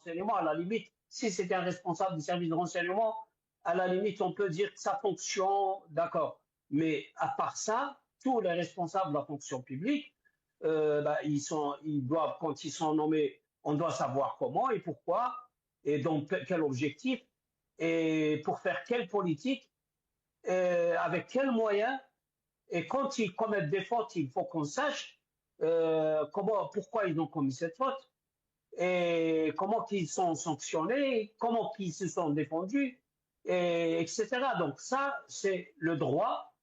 renseignement, à la limite, si c'était un responsable du service de renseignement, à la limite, on peut dire que sa fonction, d'accord. Mais à part ça, tous les responsables de la fonction publique, ils doivent, quand ils sont nommés, on doit savoir comment et pourquoi, et donc quel objectif, et pour faire quelle politique, avec quels moyens, et quand ils commettent des fautes, il faut qu'on sache pourquoi ils ont commis cette faute, et comment ils sont sanctionnés, comment ils se sont défendus, etc. Donc ça, c'est le droit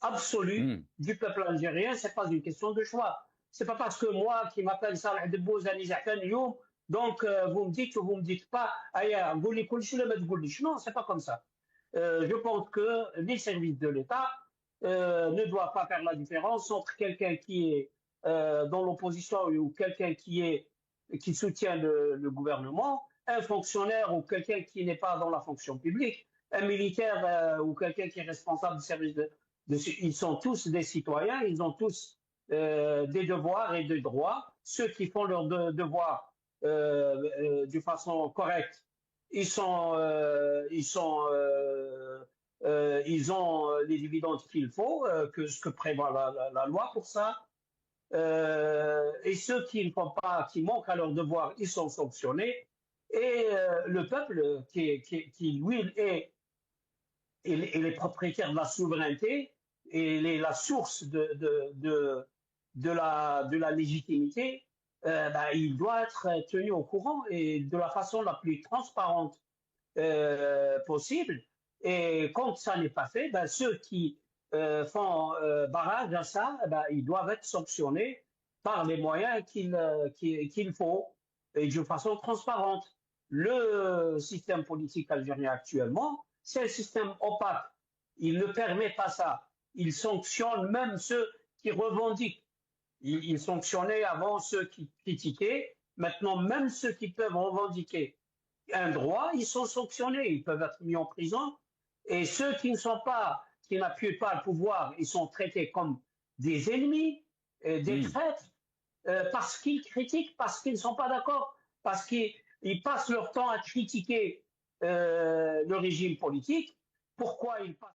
absolu Hmm. du peuple algérien. C'est pas une question de choix. C'est pas parce que moi, qui m'appelle Salah Debbouz Ali Zahtan Youm, donc vous me dites ou vous me dites pas, Aya, Gouli Kulch, le met Goulish. Non, c'est pas comme ça. Je pense que les services de l'État ne doivent pas faire la différence entre quelqu'un qui est dans l'opposition ou quelqu'un qui soutient le gouvernement, un fonctionnaire ou quelqu'un qui n'est pas dans la fonction publique, un militaire ou quelqu'un qui est responsable du service ils sont tous des citoyens, ils ont tous des devoirs et des droits. Ceux qui font leurs devoirs de façon correcte, ils ont les dividendes qu'il faut, que ce que prévoit la loi pour ça. Et ceux qui ne font pas, qui manquent à leur devoir, ils sont sanctionnés. Et le peuple, lui, il est propriétaire de la souveraineté et il est la source de la légitimité, il doit être tenu au courant et de la façon la plus transparente possible. Et quand ça n'est pas fait, ceux qui font barrage à ça, ils doivent être sanctionnés par les moyens qu'il faut et de façon transparente. Le système politique algérien actuellement, c'est un système opaque. Il ne permet pas ça. Il sanctionne même ceux qui revendiquent. Il sanctionnait avant ceux qui critiquaient. Maintenant, même ceux qui peuvent revendiquer un droit, ils sont sanctionnés, ils peuvent être mis en prison. Et ceux qui ne sont pas, qui n'appuient pas le pouvoir, ils sont traités comme des ennemis, des Hmm. traîtres, parce qu'ils critiquent, parce qu'ils ne sont pas d'accord, parce qu'ils passent leur temps à critiquer le régime politique. Pourquoi ils passent